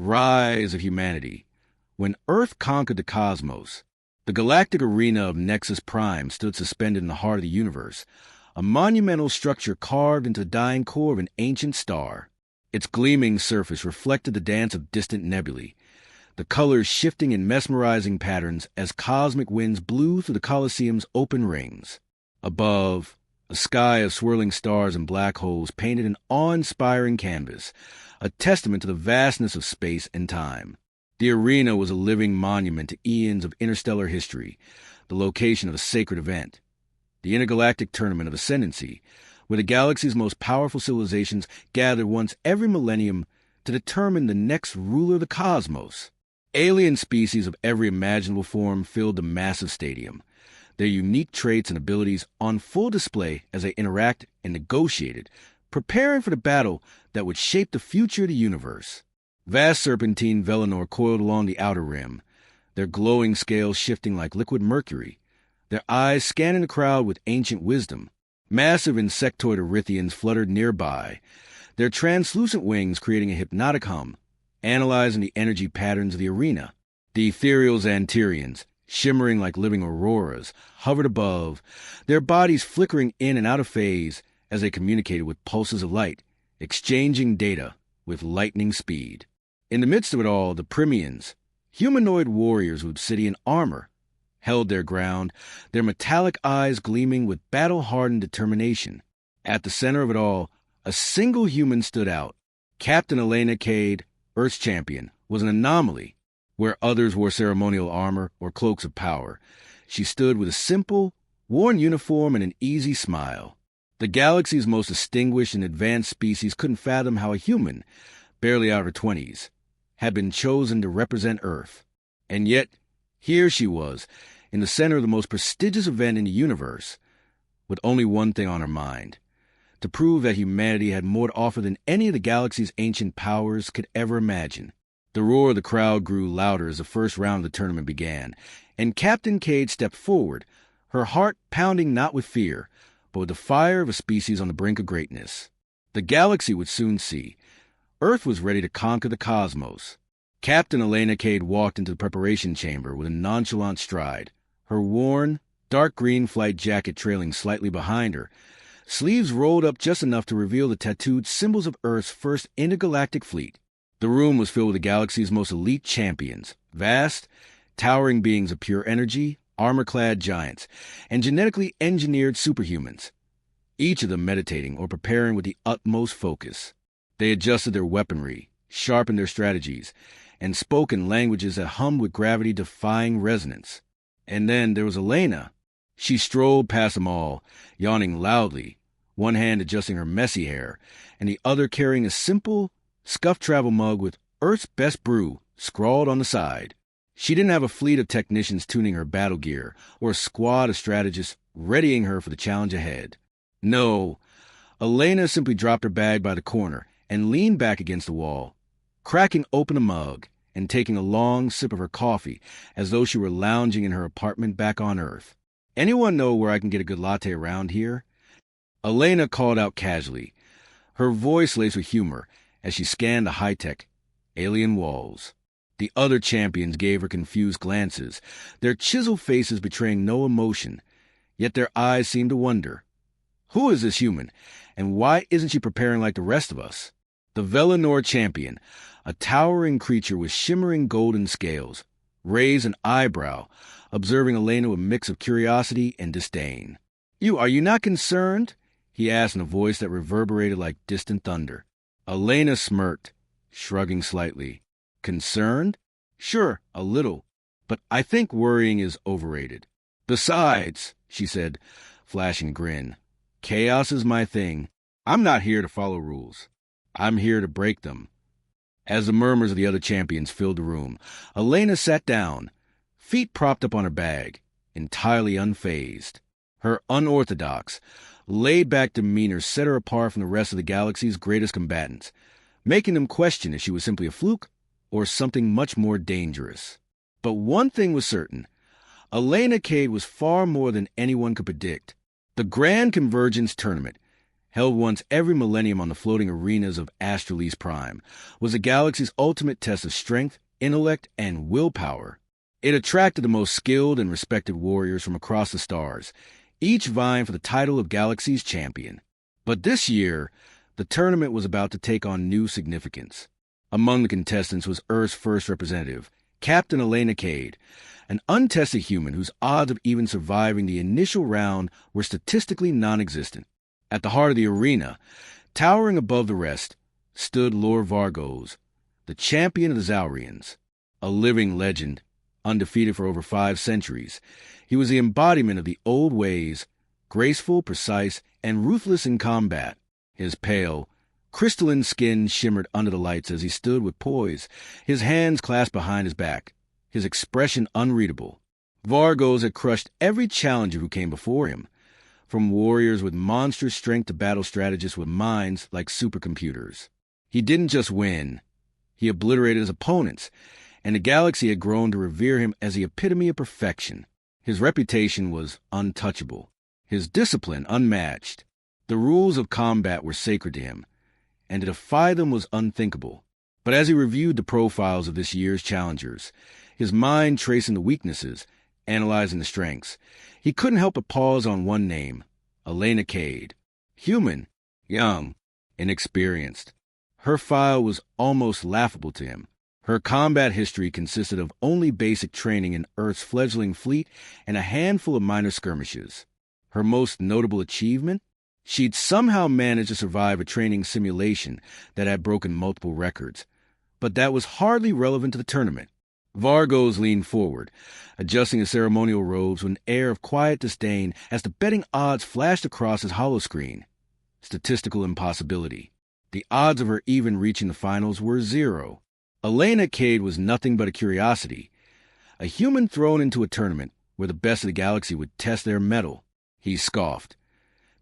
Rise of Humanity. When Earth conquered the cosmos, the galactic arena of Nexus Prime stood suspended in the heart of the universe, a monumental structure carved into the dying core of an ancient star. Its gleaming surface reflected the dance of distant nebulae, the colors shifting in mesmerizing patterns as cosmic winds blew through the Colosseum's open rings. Above, a sky of swirling stars and black holes painted an awe-inspiring canvas, a testament to the vastness of space and time. The arena was a living monument to eons of interstellar history, the location of a sacred event, the intergalactic tournament of ascendancy, where the galaxy's most powerful civilizations gathered once every millennium to determine the next ruler of the cosmos. Alien species of every imaginable form filled the massive stadium, their unique traits and abilities on full display as they interacted and negotiated, preparing for the battle that would shape the future of the universe. Vast serpentine Velinor coiled along the outer rim, their glowing scales shifting like liquid mercury, their eyes scanning the crowd with ancient wisdom. Massive insectoid Erythians fluttered nearby, their translucent wings creating a hypnotic hum, analyzing the energy patterns of the arena. The ethereal Xanterians, shimmering like living auroras, hovered above, their bodies flickering in and out of phase as they communicated with pulses of light, exchanging data with lightning speed. In the midst of it all, the Primians, humanoid warriors with obsidian armor, held their ground, their metallic eyes gleaming with battle-hardened determination. At the center of it all, a single human stood out. Captain Elena Cade, Earth's champion, was an anomaly. Where others wore ceremonial armor or cloaks of power, she stood with a simple, worn uniform and an easy smile. The galaxy's most distinguished and advanced species couldn't fathom how a human, barely out of her 20s, had been chosen to represent Earth. And yet, here she was, in the center of the most prestigious event in the universe, with only one thing on her mind: to prove that humanity had more to offer than any of the galaxy's ancient powers could ever imagine. The roar of the crowd grew louder as the first round of the tournament began, and Captain Cade stepped forward, her heart pounding not with fear, but with the fire of a species on the brink of greatness. The galaxy would soon see. Earth was ready to conquer the cosmos. Captain Elena Cade walked into the preparation chamber with a nonchalant stride, her worn, dark green flight jacket trailing slightly behind her, sleeves rolled up just enough to reveal the tattooed symbols of Earth's first intergalactic fleet. The room was filled with the galaxy's most elite champions, vast, towering beings of pure energy, armor-clad giants, and genetically engineered superhumans, each of them meditating or preparing with the utmost focus. They adjusted their weaponry, sharpened their strategies, and spoke in languages that hummed with gravity-defying resonance. And then there was Elena. She strolled past them all, yawning loudly, one hand adjusting her messy hair, and the other carrying a simple, scuffed travel mug with Earth's Best Brew scrawled on the side. She didn't have a fleet of technicians tuning her battle gear or a squad of strategists readying her for the challenge ahead. No, Elena simply dropped her bag by the corner and leaned back against the wall, cracking open a mug and taking a long sip of her coffee as though she were lounging in her apartment back on Earth. "Anyone know where I can get a good latte around here?" Elena called out casually, her voice laced with humor, as she scanned the high-tech, alien walls. The other champions gave her confused glances, their chiseled faces betraying no emotion, yet their eyes seemed to wonder. Who is this human, and why isn't she preparing like the rest of us? The Velinor champion, a towering creature with shimmering golden scales, raised an eyebrow, observing Elena with a mix of curiosity and disdain. Are you not concerned?" he asked in a voice that reverberated like distant thunder. Elena smirked, shrugging slightly. "Concerned? Sure, a little. But I think worrying is overrated. Besides," she said, flashing a grin, "chaos is my thing. I'm not here to follow rules. I'm here to break them." As the murmurs of the other champions filled the room, Elena sat down, feet propped up on her bag, entirely unfazed. Her unorthodox, laid-back demeanor set her apart from the rest of the galaxy's greatest combatants, making them question if she was simply a fluke or something much more dangerous. But one thing was certain: Elena Cade was far more than anyone could predict. The Grand Convergence Tournament, held once every millennium on the floating arenas of Astralese Prime, was the galaxy's ultimate test of strength, intellect, and willpower. It attracted the most skilled and respected warriors from across the stars, each vying for the title of Galaxy's champion. But this year, the tournament was about to take on new significance. Among the contestants was Earth's first representative, Captain Elena Cade, an untested human whose odds of even surviving the initial round were statistically non-existent. At the heart of the arena, towering above the rest, stood Lord Vargos, the champion of the Zaurians. A living legend, undefeated for over 5 centuries, he was the embodiment of the old ways, graceful, precise, and ruthless in combat. His pale, crystalline skin shimmered under the lights as he stood with poise, his hands clasped behind his back, his expression unreadable. Vargos had crushed every challenger who came before him, from warriors with monstrous strength to battle strategists with minds like supercomputers. He didn't just win. He obliterated his opponents, and the galaxy had grown to revere him as the epitome of perfection. His reputation was untouchable, his discipline unmatched. The rules of combat were sacred to him, and to defy them was unthinkable. But as he reviewed the profiles of this year's challengers, his mind tracing the weaknesses, analyzing the strengths, he couldn't help but pause on one name, Elena Cade. Human, young, inexperienced. Her file was almost laughable to him. Her combat history consisted of only basic training in Earth's fledgling fleet and a handful of minor skirmishes. Her most notable achievement? She'd somehow managed to survive a training simulation that had broken multiple records. But that was hardly relevant to the tournament. Vargos leaned forward, adjusting his ceremonial robes with an air of quiet disdain as the betting odds flashed across his holoscreen. Statistical impossibility. The odds of her even reaching the finals were 0. Elena Cade was nothing but a curiosity, a human thrown into a tournament where the best of the galaxy would test their mettle. He scoffed,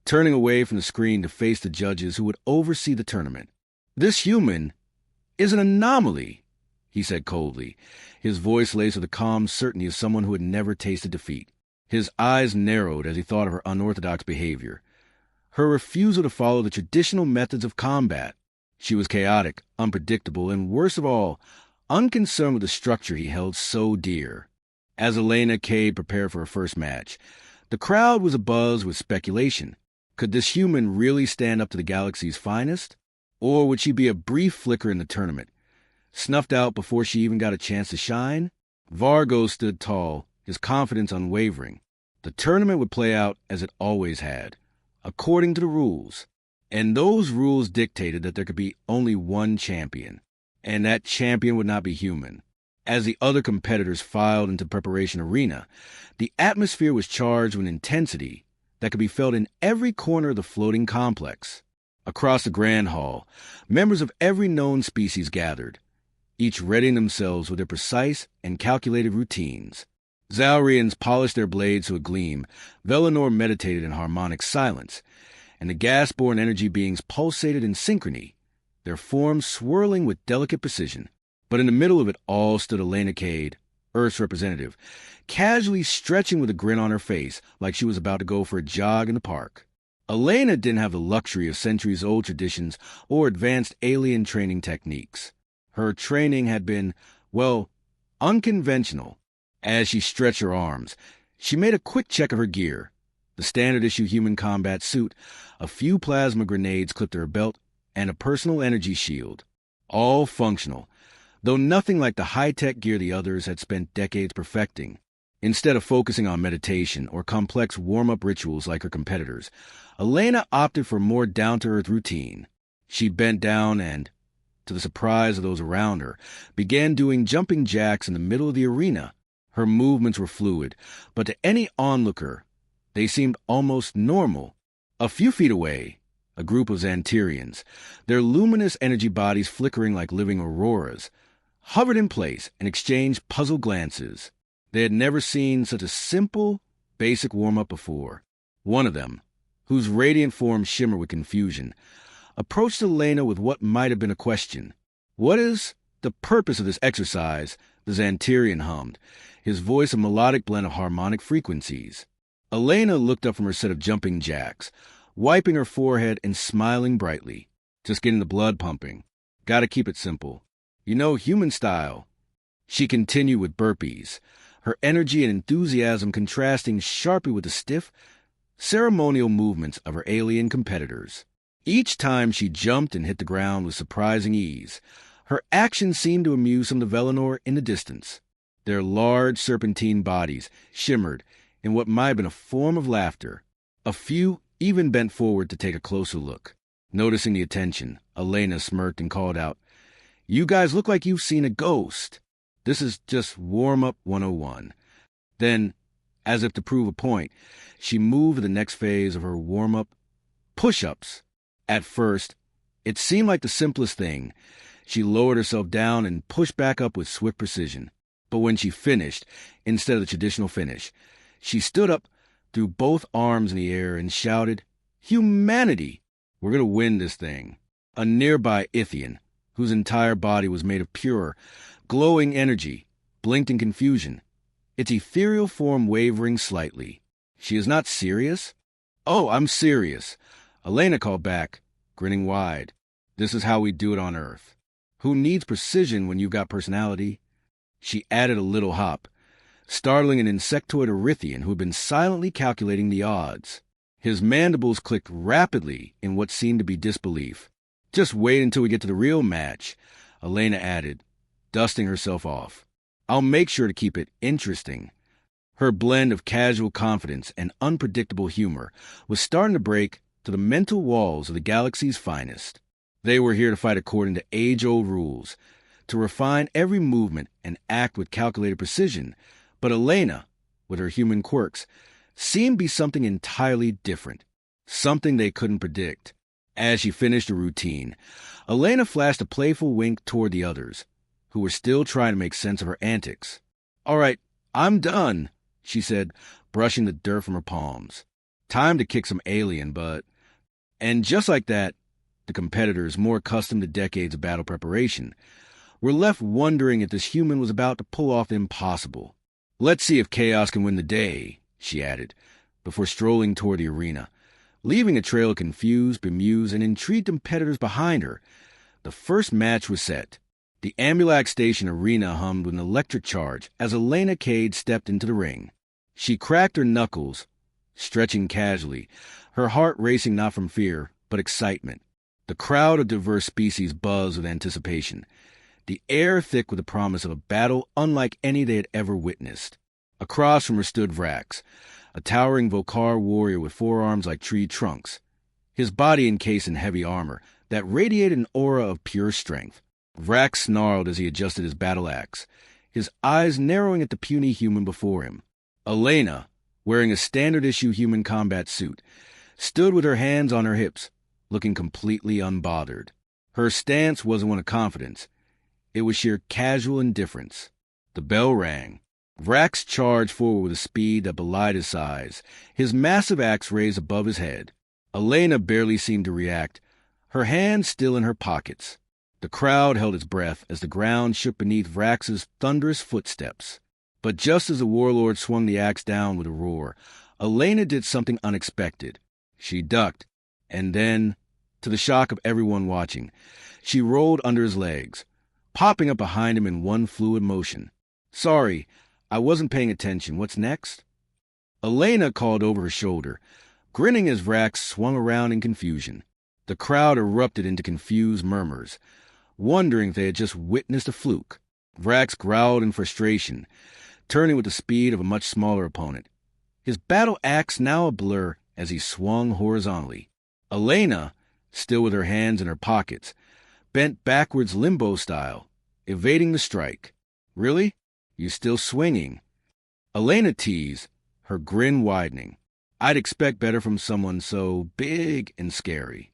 turning away from the screen to face the judges who would oversee the tournament. This human is an anomaly, he said coldly, his voice laced with the calm certainty of someone who had never tasted defeat. His eyes narrowed as he thought of her unorthodox behavior, her refusal to follow the traditional methods of combat. She was chaotic, unpredictable, and worst of all, unconcerned with the structure he held so dear. As Elena Cade prepared for her first match, the crowd was abuzz with speculation. Could this human really stand up to the galaxy's finest? Or would she be a brief flicker in the tournament, snuffed out before she even got a chance to shine? Vargos stood tall, his confidence unwavering. The tournament would play out as it always had, according to the rules. And those rules dictated that there could be only one champion, and that champion would not be human. As the other competitors filed into preparation arena, the atmosphere was charged with intensity that could be felt in every corner of the floating complex. Across the grand hall, members of every known species gathered, each readying themselves with their precise and calculated routines. Zaurians polished their blades to a gleam, Velinor meditated in harmonic silence, and the gas-borne energy beings pulsated in synchrony, their forms swirling with delicate precision. But in the middle of it all stood Elena Cade, Earth's representative, casually stretching with a grin on her face like she was about to go for a jog in the park. Elena didn't have the luxury of centuries-old traditions or advanced alien training techniques. Her training had been, well, unconventional. As she stretched her arms, she made a quick check of her gear. The standard-issue human combat suit, a few plasma grenades clipped to her belt, and a personal energy shield. All functional, though nothing like the high-tech gear the others had spent decades perfecting. Instead of focusing on meditation or complex warm-up rituals like her competitors, Elena opted for a more down-to-earth routine. She bent down and, to the surprise of those around her, began doing jumping jacks in the middle of the arena. Her movements were fluid, but to any onlooker, they seemed almost normal. A few feet away, a group of Xanterians, their luminous energy bodies flickering like living auroras, hovered in place and exchanged puzzled glances. They had never seen such a simple, basic warm-up before. One of them, whose radiant form shimmered with confusion, approached Elena with what might have been a question. "What is the purpose of this exercise?" the Xanterian hummed, his voice a melodic blend of harmonic frequencies. Elena looked up from her set of jumping jacks, wiping her forehead and smiling brightly. Just getting the blood pumping. Gotta keep it simple. You know, human style. She continued with burpees, her energy and enthusiasm contrasting sharply with the stiff, ceremonial movements of her alien competitors. Each time she jumped and hit the ground with surprising ease. Her actions seemed to amuse some of the Velinor in the distance. Their large serpentine bodies shimmered in what might have been a form of laughter. A few even bent forward to take a closer look. Noticing the attention, Elena smirked and called out, "You guys look like you've seen a ghost. This is just warm-up 101. Then, as if to prove a point, she moved to the next phase of her warm-up, push-ups. At first, it seemed like the simplest thing. She lowered herself down and pushed back up with swift precision. But when she finished, instead of the traditional finish, she stood up, threw both arms in the air, and shouted, "Humanity! We're going to win this thing." A nearby Ithian, whose entire body was made of pure, glowing energy, blinked in confusion, its ethereal form wavering slightly. "She is not serious?" "Oh, I'm serious," Elena called back, grinning wide. "This is how we do it on Earth. Who needs precision when you've got personality?" She added a little hop, startling an insectoid Erythian who had been silently calculating the odds. His mandibles clicked rapidly in what seemed to be disbelief. "Just wait until we get to the real match," Elena added, dusting herself off. "I'll make sure to keep it interesting." Her blend of casual confidence and unpredictable humor was starting to break to the mental walls of the galaxy's finest. They were here to fight according to age-old rules, to refine every movement and act with calculated precision, but Elena, with her human quirks, seemed to be something entirely different, something they couldn't predict. As she finished her routine, Elena flashed a playful wink toward the others, who were still trying to make sense of her antics. "All right, I'm done," she said, brushing the dirt from her palms. "Time to kick some alien butt." And just like that, the competitors, more accustomed to decades of battle preparation, were left wondering if this human was about to pull off the impossible. "Let's see if chaos can win the day," she added, before strolling toward the arena, leaving a trail of confused, bemused, and intrigued competitors behind her. The first match was set. The Ambulac Station arena hummed with an electric charge as Elena Cade stepped into the ring. She cracked her knuckles, stretching casually, her heart racing not from fear, but excitement. The crowd of diverse species buzzed with anticipation, the air thick with the promise of a battle unlike any they had ever witnessed. Across from her stood Vrax, a towering Vokar warrior with forearms like tree trunks, his body encased in heavy armor that radiated an aura of pure strength. Vrax snarled as he adjusted his battle axe, his eyes narrowing at the puny human before him. Elena, wearing a standard-issue human combat suit, stood with her hands on her hips, looking completely unbothered. Her stance wasn't one of confidence. It was sheer casual indifference. The bell rang. Vrax charged forward with a speed that belied his size, his massive axe raised above his head. Elena barely seemed to react, her hands still in her pockets. The crowd held its breath as the ground shook beneath Vrax's thunderous footsteps. But just as the warlord swung the axe down with a roar, Elena did something unexpected. She ducked, and then, to the shock of everyone watching, she rolled under his legs, popping up behind him in one fluid motion. "Sorry, I wasn't paying attention. What's next?" Elena called over her shoulder, grinning as Vrax swung around in confusion. The crowd erupted into confused murmurs, wondering if they had just witnessed a fluke. Vrax growled in frustration, turning with the speed of a much smaller opponent, his battle axe now a blur as he swung horizontally. Elena, still with her hands in her pockets, bent backwards limbo style, evading the strike. "Really? You still swinging?" Elena teased, her grin widening. "I'd expect better from someone so big and scary."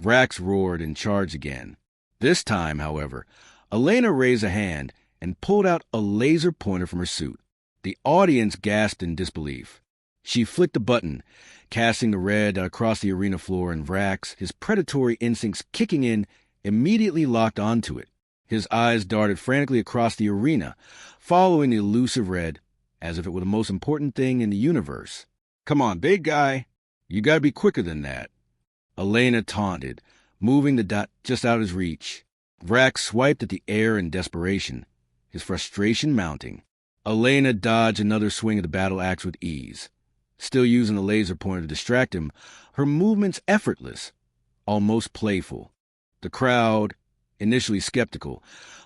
Vrax roared and charged again. This time, however, Elena raised a hand and pulled out a laser pointer from her suit. The audience gasped in disbelief. She flicked a button, casting the red across the arena floor, and Vrax, his predatory instincts kicking in, immediately locked onto it. His eyes darted frantically across the arena, following the elusive red, as if it were the most important thing in the universe. "Come on, big guy. You gotta be quicker than that." Elena taunted, moving the dot just out of his reach. Vrax swiped at the air in desperation, his frustration mounting. Elena dodged another swing of the battle axe with ease. Still using the laser pointer to distract him, her movements effortless, almost playful. The crowd, initially skeptical,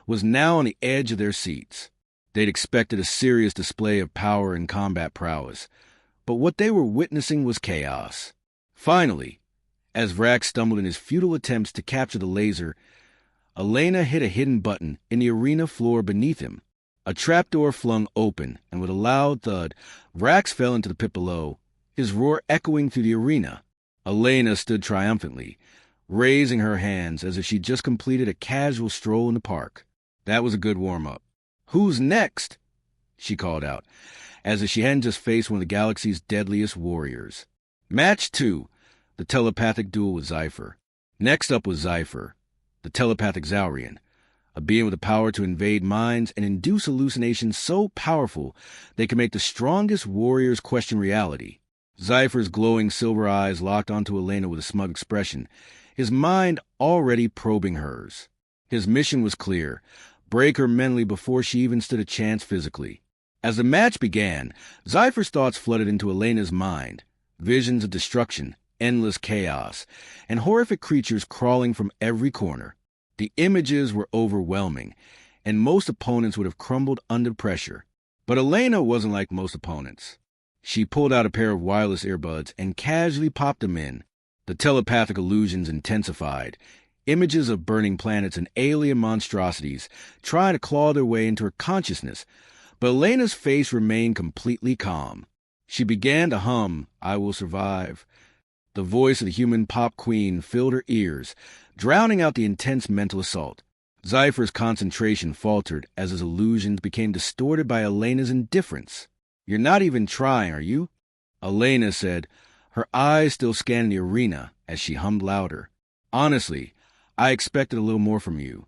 was now on the edge of their seats. They'd expected a serious display of power and combat prowess, but what they were witnessing was chaos. Finally, as Vrax stumbled in his futile attempts to capture the laser, Elena hit a hidden button in the arena floor beneath him. A trapdoor flung open, and with a loud thud, Vrax fell into the pit below, his roar echoing through the arena. Elena stood triumphantly, raising her hands as if she'd just completed a casual stroll in the park. That was a good warm-up. "Who's next?" she called out, as if she hadn't just faced one of the galaxy's deadliest warriors. Match 2, the telepathic duel with Zypher. Next up was Zypher, the telepathic Zaurian, a being with the power to invade minds and induce hallucinations so powerful they can make the strongest warriors question reality. Zypher's glowing silver eyes locked onto Elena with a smug expression, his mind already probing hers. His mission was clear: break her mentally before she even stood a chance physically. As the match began, Zypher's thoughts flooded into Elena's mind, visions of destruction, endless chaos, and horrific creatures crawling from every corner. The images were overwhelming, and most opponents would have crumbled under pressure. But Elena wasn't like most opponents. She pulled out a pair of wireless earbuds and casually popped them in. The telepathic illusions intensified. Images of burning planets and alien monstrosities tried to claw their way into her consciousness, but Elena's face remained completely calm. She began to hum, "I Will Survive." The voice of the human pop queen filled her ears, drowning out the intense mental assault. Zypher's concentration faltered as his illusions became distorted by Elena's indifference. "You're not even trying, are you?" Elena said, her eyes still scanning the arena as she hummed louder. "Honestly, I expected a little more from you."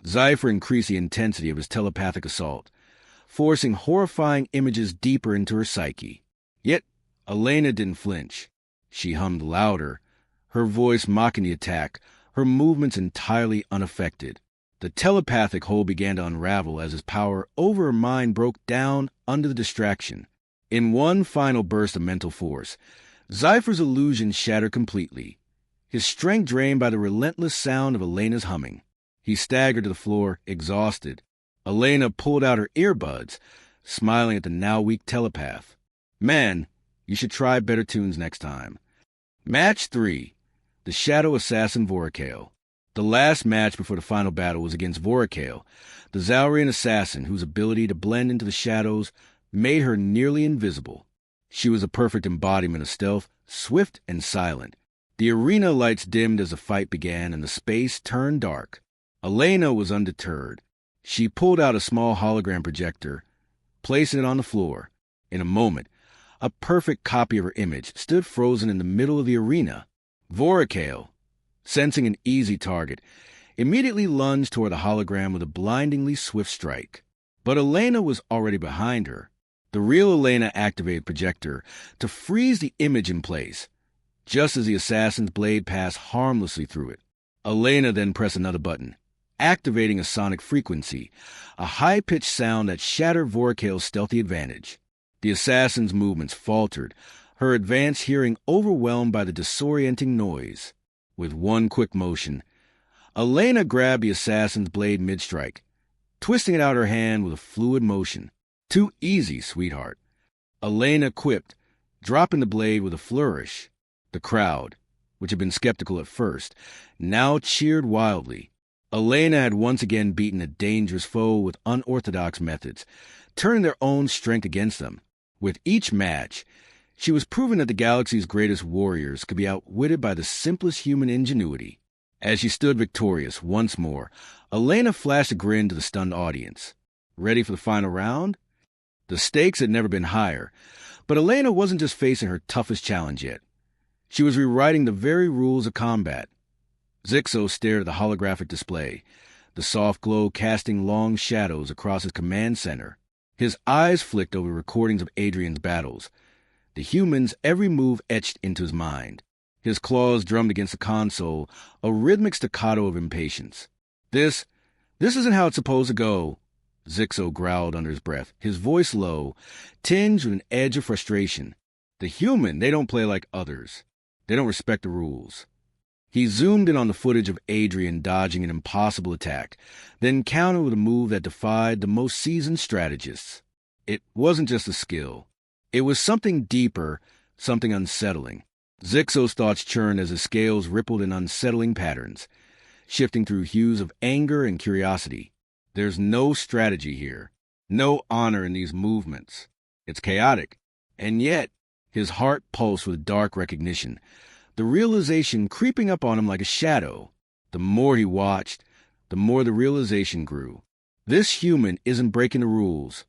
Zypher increased the intensity of his telepathic assault, forcing horrifying images deeper into her psyche. Yet Elena didn't flinch. She hummed louder, her voice mocking the attack, her movements entirely unaffected. The telepathic whole began to unravel as his power over her mind broke down under the distraction. In one final burst of mental force, Zypher's illusion shattered completely, his strength drained by the relentless sound of Elena's humming. He staggered to the floor, exhausted. Elena pulled out her earbuds, smiling at the now weak telepath. "Man, you should try better tunes next time." Match 3, the Shadow Assassin Voracale. The last match before the final battle was against Voracale, the Zaurian assassin whose ability to blend into the shadows made her nearly invisible. She was a perfect embodiment of stealth, swift and silent. The arena lights dimmed as the fight began and the space turned dark. Elena was undeterred. She pulled out a small hologram projector, placing it on the floor. In a moment, a perfect copy of her image stood frozen in the middle of the arena. Voracale, sensing an easy target, immediately lunged toward the hologram with a blindingly swift strike. But Elena was already behind her. The real Elena activated projector to freeze the image in place, just as the assassin's blade passed harmlessly through it. Elena then pressed another button, activating a sonic frequency, a high-pitched sound that shattered Voracale's stealthy advantage. The assassin's movements faltered, her advanced hearing overwhelmed by the disorienting noise. With one quick motion, Elena grabbed the assassin's blade mid-strike, twisting it out of her hand with a fluid motion. "Too easy, sweetheart," Elena quipped, dropping the blade with a flourish. The crowd, which had been skeptical at first, now cheered wildly. Elena had once again beaten a dangerous foe with unorthodox methods, turning their own strength against them. With each match, she was proving that the galaxy's greatest warriors could be outwitted by the simplest human ingenuity. As she stood victorious once more, Elena flashed a grin to the stunned audience. Ready for the final round? The stakes had never been higher, but Elena wasn't just facing her toughest challenge yet. She was rewriting the very rules of combat. Zyxo stared at the holographic display, the soft glow casting long shadows across his command center. His eyes flicked over recordings of Adrian's battles, the human's every move etched into his mind. His claws drummed against the console, a rhythmic staccato of impatience. This isn't how it's supposed to go, Zixo growled under his breath, his voice low, tinged with an edge of frustration. The human, they don't play like others. They don't respect the rules. He zoomed in on the footage of Adrian dodging an impossible attack, then countered with a move that defied the most seasoned strategists. It wasn't just a skill. It was something deeper, something unsettling. Zixo's thoughts churned as his scales rippled in unsettling patterns, shifting through hues of anger and curiosity. There's no strategy here, no honor in these movements. It's chaotic. And yet, his heart pulsed with dark recognition, the realization creeping up on him like a shadow. The more he watched, the more the realization grew. This human isn't breaking the rules,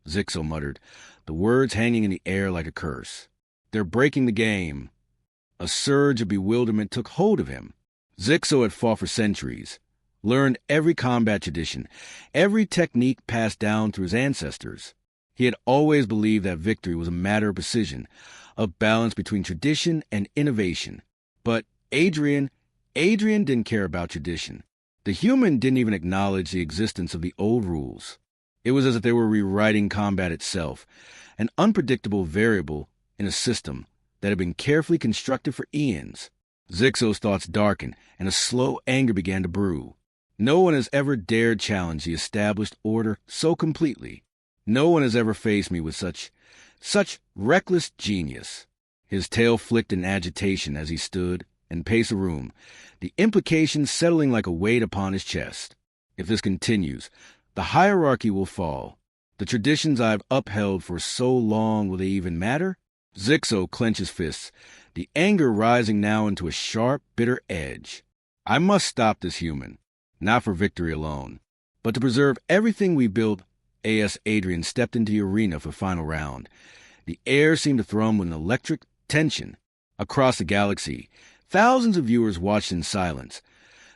Zixo muttered, the words hanging in the air like a curse. They're breaking the game. A surge of bewilderment took hold of him. Zixo had fought for centuries, learned every combat tradition, every technique passed down through his ancestors. He had always believed that victory was a matter of precision, of balance between tradition and innovation. But Adrian didn't care about tradition. The human didn't even acknowledge the existence of the old rules. It was as if they were rewriting combat itself, an unpredictable variable in a system that had been carefully constructed for eons. Zixo's thoughts darkened, and a slow anger began to brew. No one has ever dared challenge the established order so completely. No one has ever faced me with such reckless genius. His tail flicked in agitation as he stood and paced the room, the implications settling like a weight upon his chest. If this continues, the hierarchy will fall. The traditions I've upheld for so long, will they even matter? Zixo clenched his fists, the anger rising now into a sharp, bitter edge. I must stop this human, not for victory alone, but to preserve everything we built. A.S. Adrian stepped into the arena for the final round. The air seemed to thrum with an electric tension. Across the galaxy, thousands of viewers watched in silence,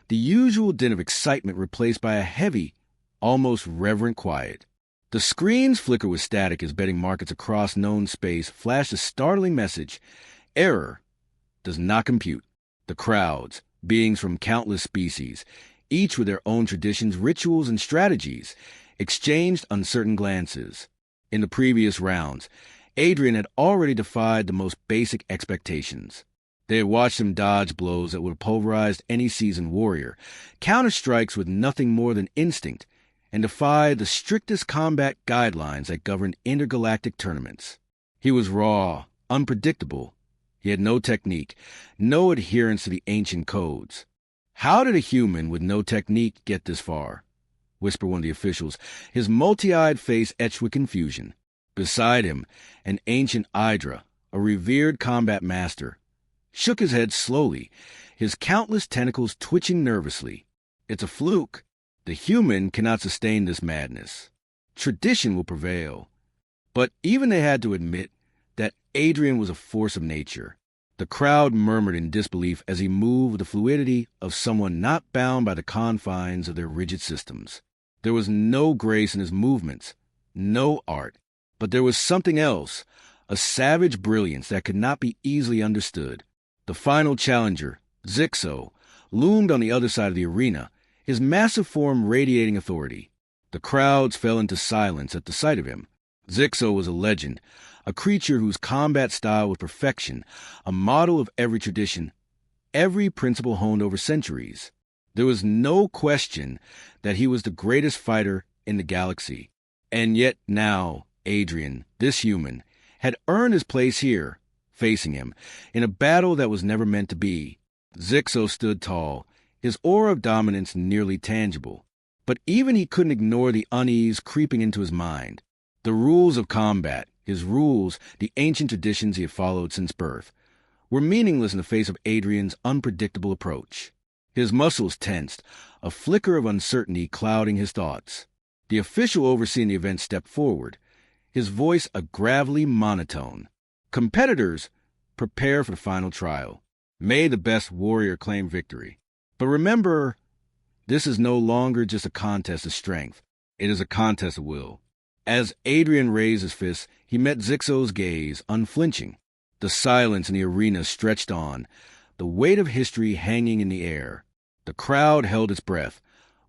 the usual din of excitement replaced by a heavy, almost reverent quiet. The screens flickered with static as betting markets across known space flashed a startling message: error does not compute. The crowds, beings from countless species, each with their own traditions, rituals, and strategies, exchanged uncertain glances. In the previous rounds, Adrian had already defied the most basic expectations. They had watched him dodge blows that would have pulverized any seasoned warrior, counter strikes with nothing more than instinct, and defied the strictest combat guidelines that governed intergalactic tournaments. He was raw, unpredictable. He had no technique, no adherence to the ancient codes. How did a human with no technique get this far? Whispered one of the officials, his multi-eyed face etched with confusion. Beside him, an ancient Hydra, a revered combat master, shook his head slowly, his countless tentacles twitching nervously. It's a fluke. The human cannot sustain this madness. Tradition will prevail. But even they had to admit that Adrian was a force of nature. The crowd murmured in disbelief as he moved with the fluidity of someone not bound by the confines of their rigid systems. There was no grace in his movements, no art, but there was something else, a savage brilliance that could not be easily understood. The final challenger, Zixo, loomed on the other side of the arena, his massive form radiating authority. The crowds fell into silence at the sight of him. Zixo was a legend, a creature whose combat style was perfection, a model of every tradition, every principle honed over centuries. There was no question that he was the greatest fighter in the galaxy. And yet now, Adrian, this human, had earned his place here, facing him, in a battle that was never meant to be. Zixo stood tall, his aura of dominance nearly tangible. But even he couldn't ignore the unease creeping into his mind. The rules of combat, his rules, the ancient traditions he had followed since birth, were meaningless in the face of Adrian's unpredictable approach. His muscles tensed, a flicker of uncertainty clouding his thoughts. The official overseeing the event stepped forward, his voice a gravelly monotone. Competitors, prepare for the final trial. May the best warrior claim victory. But remember, this is no longer just a contest of strength. It is a contest of will. As Adrian raised his fist, he met Zixo's gaze, unflinching. The silence in the arena stretched on, the weight of history hanging in the air. The crowd held its breath,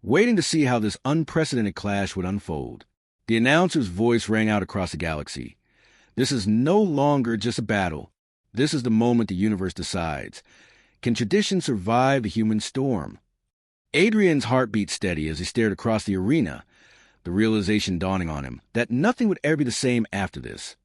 waiting to see how this unprecedented clash would unfold. The announcer's voice rang out across the galaxy. This is no longer just a battle. This is the moment the universe decides. Can tradition survive the human storm? Adrian's heart beat steady as he stared across the arena, the realization dawning on him that nothing would ever be the same after this.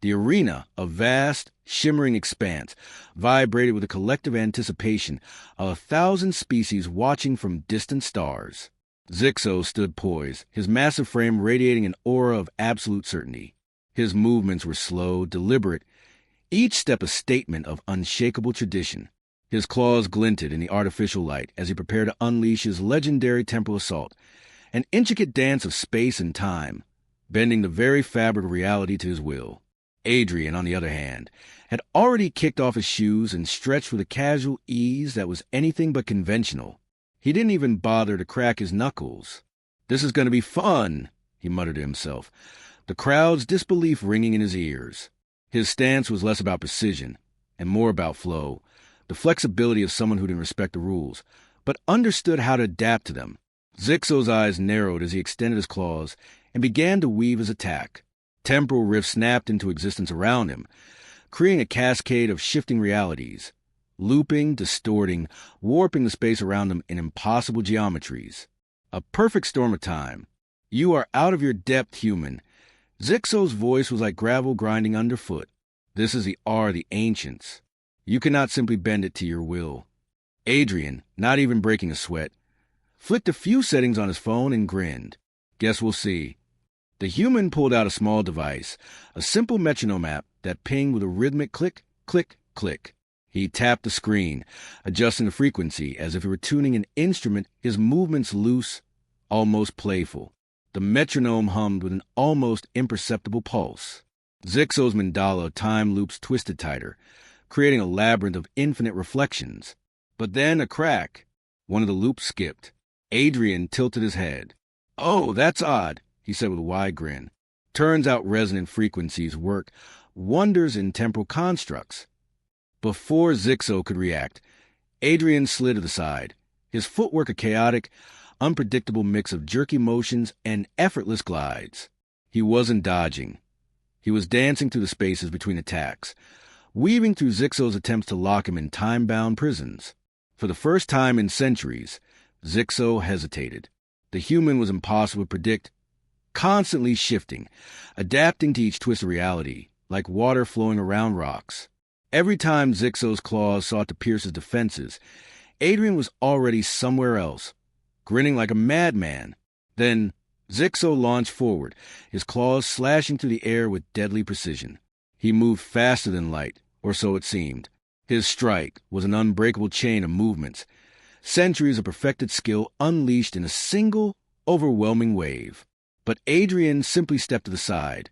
The arena, a vast, shimmering expanse, vibrated with a collective anticipation of 1,000 species watching from distant stars. Zixo stood poised, his massive frame radiating an aura of absolute certainty. His movements were slow, deliberate, each step a statement of unshakable tradition. His claws glinted in the artificial light as he prepared to unleash his legendary temporal assault, an intricate dance of space and time, bending the very fabric of reality to his will. Adrian, on the other hand, had already kicked off his shoes and stretched with a casual ease that was anything but conventional. He didn't even bother to crack his knuckles. "This is going to be fun," he muttered to himself, the crowd's disbelief ringing in his ears. His stance was less about precision and more about flow, the flexibility of someone who didn't respect the rules, but understood how to adapt to them. Zixo's eyes narrowed as he extended his claws and began to weave his attack. Temporal rifts snapped into existence around him, creating a cascade of shifting realities, looping, distorting, warping the space around him in impossible geometries. A perfect storm of time. "You are out of your depth, human." Zixo's voice was like gravel grinding underfoot. "This is the R of the ancients. You cannot simply bend it to your will." Adrian, not even breaking a sweat, flicked a few settings on his phone and grinned. "Guess we'll see." The human pulled out a small device, a simple metronome app that pinged with a rhythmic click, click, click. He tapped the screen, adjusting the frequency as if he were tuning an instrument, his movements loose, almost playful. The metronome hummed with an almost imperceptible pulse. Zixo's mandala time loops twisted tighter, creating a labyrinth of infinite reflections. But then a crack. One of the loops skipped. Adrian tilted his head. "Oh, that's odd," he said with a wide grin. "Turns out resonant frequencies work wonders in temporal constructs." Before Zixo could react, Adrian slid to the side, his footwork a chaotic, unpredictable mix of jerky motions and effortless glides. He wasn't dodging. He was dancing through the spaces between attacks, weaving through Zixo's attempts to lock him in time-bound prisons. For the first time in centuries, Zixo hesitated. The human was impossible to predict, constantly shifting, adapting to each twist of reality, like water flowing around rocks. Every time Zixo's claws sought to pierce his defenses, Adrian was already somewhere else, grinning like a madman. Then Zixo launched forward, his claws slashing through the air with deadly precision. He moved faster than light, or so it seemed. His strike was an unbreakable chain of movements, centuries of perfected skill unleashed in a single, overwhelming wave. But Adrian simply stepped to the side,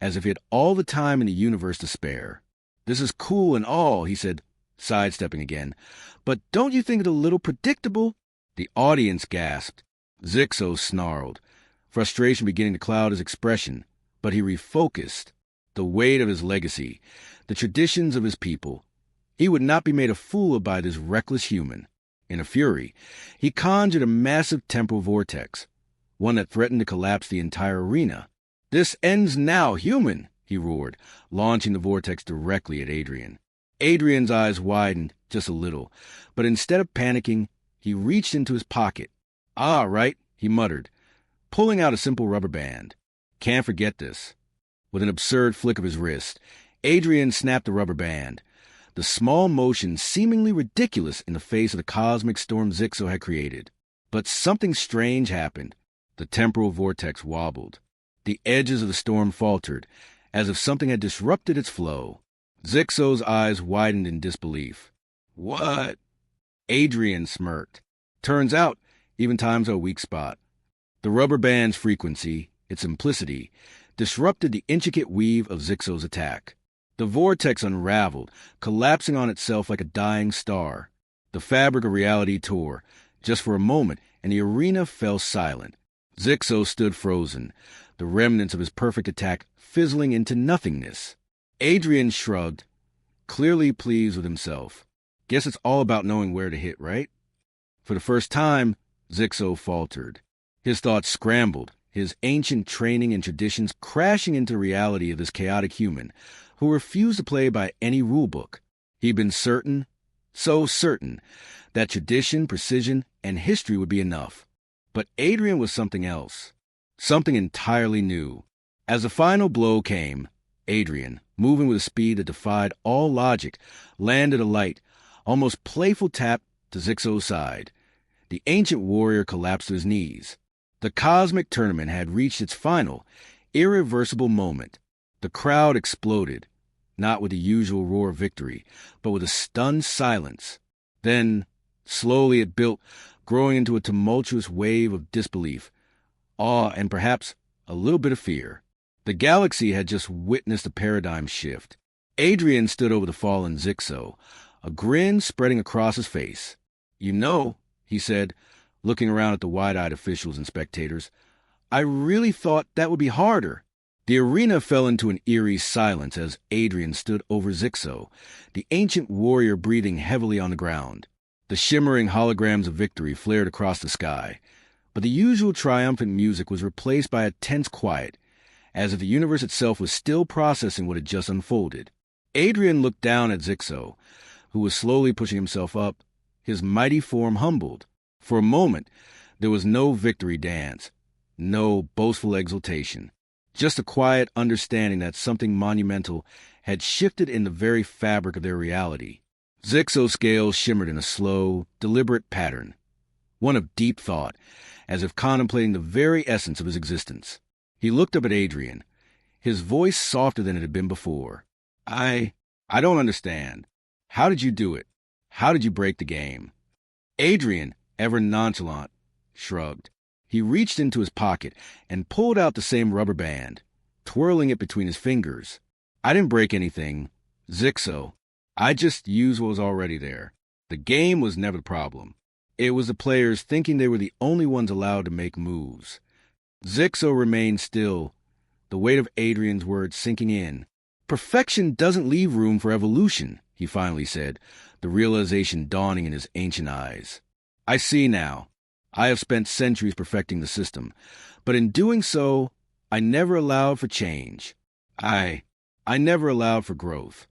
as if he had all the time in the universe to spare. "This is cool and all," he said, sidestepping again, "but don't you think it a little predictable?" The audience gasped. Zixo snarled, frustration beginning to cloud his expression, but he refocused. The weight of his legacy, the traditions of his people. He would not be made a fool of by this reckless human. In a fury, he conjured a massive temporal vortex, one that threatened to collapse the entire arena. "This ends now, human!" he roared, launching the vortex directly at Adrian. Adrian's eyes widened just a little, but instead of panicking, he reached into his pocket. "Ah, right," he muttered, pulling out a simple rubber band. "Can't forget this." With an absurd flick of his wrist, Adrian snapped the rubber band, the small motion seemingly ridiculous in the face of the cosmic storm Zixo had created. But something strange happened. The temporal vortex wobbled. The edges of the storm faltered, as if something had disrupted its flow. Zixo's eyes widened in disbelief. "What?" Adrian smirked. "Turns out, even time's a weak spot." The rubber band's frequency, its simplicity, disrupted the intricate weave of Zixo's attack. The vortex unraveled, collapsing on itself like a dying star. The fabric of reality tore, just for a moment, and the arena fell silent. Zixo stood frozen, the remnants of his perfect attack fizzling into nothingness. Adrian shrugged, clearly pleased with himself. Guess it's all about knowing where to hit, right? For the first time, Zixo faltered. His thoughts scrambled, his ancient training and traditions crashing into the reality of this chaotic human who refused to play by any rulebook. He'd been certain, so certain, that tradition, precision, and history would be enough. But Adrian was something else, something entirely new. As the final blow came, Adrian, moving with a speed that defied all logic, landed a light, almost playful tap to Zixo's side. The ancient warrior collapsed to his knees. The cosmic tournament had reached its final, irreversible moment. The crowd exploded, not with the usual roar of victory, but with a stunned silence. Then, slowly it built, growing into a tumultuous wave of disbelief, awe, and perhaps a little bit of fear. The galaxy had just witnessed a paradigm shift. Adrian stood over the fallen Zixo, a grin spreading across his face. "You know," he said, looking around at the wide-eyed officials and spectators, "I really thought that would be harder." The arena fell into an eerie silence as Adrian stood over Zixo, the ancient warrior breathing heavily on the ground. The shimmering holograms of victory flared across the sky, but the usual triumphant music was replaced by a tense quiet, as if the universe itself was still processing what had just unfolded. Adrian looked down at Zixo, who was slowly pushing himself up, his mighty form humbled. For a moment, there was no victory dance, no boastful exultation, just a quiet understanding that something monumental had shifted in the very fabric of their reality. Zixo's scales shimmered in a slow, deliberate pattern, one of deep thought, as if contemplating the very essence of his existence. He looked up at Adrian, his voice softer than it had been before. I don't understand. How did you do it? How did you break the game?" Adrian, ever nonchalant, shrugged. He reached into his pocket and pulled out the same rubber band, twirling it between his fingers. "I didn't break anything, Zixo. I just used what was already there. The game was never the problem. It was the players thinking they were the only ones allowed to make moves." Zixo remained still, the weight of Adrian's words sinking in. "Perfection doesn't leave room for evolution," he finally said, the realization dawning in his ancient eyes. "I see now. I have spent centuries perfecting the system, but in doing so, I never allowed for change. I never allowed for growth."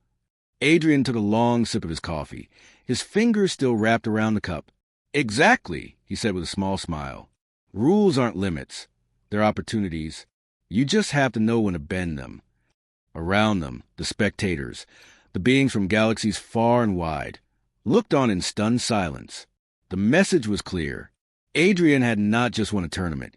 Adrian took a long sip of his coffee, his fingers still wrapped around the cup. "Exactly," he said with a small smile. "Rules aren't limits. They're opportunities. You just have to know when to bend them." Around them, the spectators, the beings from galaxies far and wide, looked on in stunned silence. The message was clear. Adrian had not just won a tournament.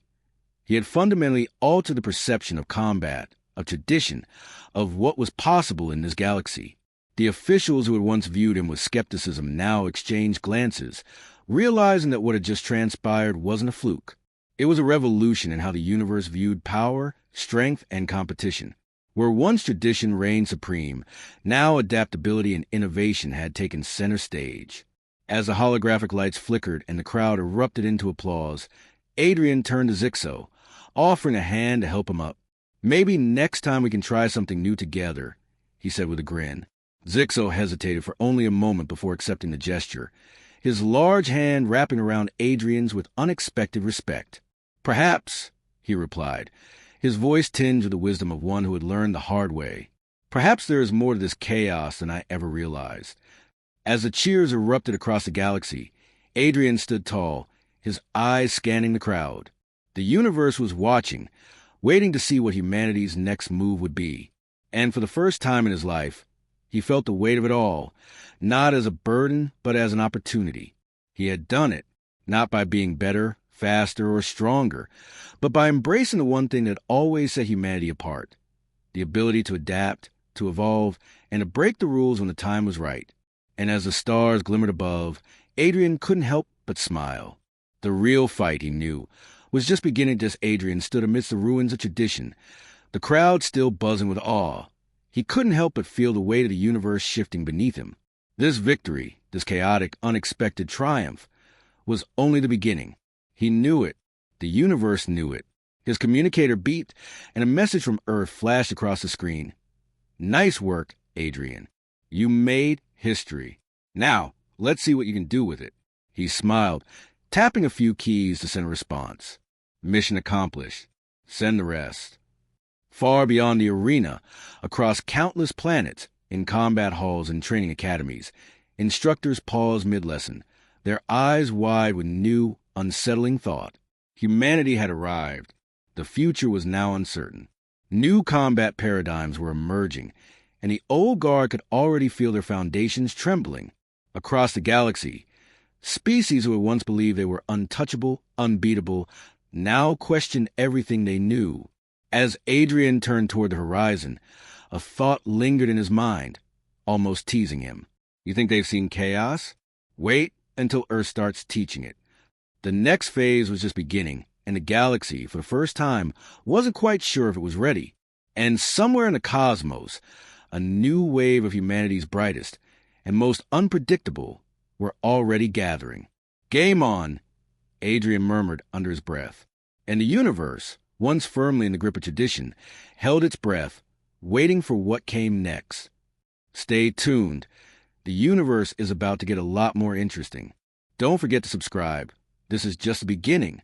He had fundamentally altered the perception of combat, of tradition, of what was possible in this galaxy. The officials who had once viewed him with skepticism now exchanged glances, realizing that what had just transpired wasn't a fluke. It was a revolution in how the universe viewed power, strength, and competition. Where once tradition reigned supreme, now adaptability and innovation had taken center stage. As the holographic lights flickered and the crowd erupted into applause, Adrian turned to Zixo, offering a hand to help him up. "Maybe next time we can try something new together," he said with a grin. Zixo hesitated for only a moment before accepting the gesture, his large hand wrapping around Adrian's with unexpected respect. "Perhaps," he replied, his voice tinged with the wisdom of one who had learned the hard way. "Perhaps there is more to this chaos than I ever realized." As the cheers erupted across the galaxy, Adrian stood tall, his eyes scanning the crowd. The universe was watching, waiting to see what humanity's next move would be. And for the first time in his life, he felt the weight of it all, not as a burden, but as an opportunity. He had done it, not by being better, faster, or stronger, but by embracing the one thing that always set humanity apart, the ability to adapt, to evolve, and to break the rules when the time was right. And as the stars glimmered above, Adrian couldn't help but smile. The real fight, he knew, was just beginning as Adrian stood amidst the ruins of tradition, the crowd still buzzing with awe. He couldn't help but feel the weight of the universe shifting beneath him. This victory, this chaotic, unexpected triumph, was only the beginning. He knew it. The universe knew it. His communicator beeped, and a message from Earth flashed across the screen. "Nice work, Adrian. You made history. Now, Let's see what you can do with it. He smiled, tapping a few keys to send a response. Mission accomplished. Send the rest. Far beyond the arena, across countless planets, in combat halls and training academies, instructors paused mid-lesson, their eyes wide with new, unsettling thought. Humanity had arrived. The future was now uncertain. New combat paradigms were emerging, and the old guard could already feel their foundations trembling. Across the galaxy, species who had once believed they were untouchable, unbeatable, now questioned everything they knew. As Adrian turned toward the horizon, a thought lingered in his mind, almost teasing him. You think they've seen chaos? Wait until Earth starts teaching it. The next phase was just beginning, and the galaxy, for the first time, wasn't quite sure if it was ready. And somewhere in the cosmos, a new wave of humanity's brightest and most unpredictable were already gathering. Game on, Adrian murmured under his breath. And the universe, once firmly in the grip of tradition, held its breath, waiting for what came next. Stay tuned. The universe is about to get a lot more interesting. Don't forget to subscribe. This is just the beginning.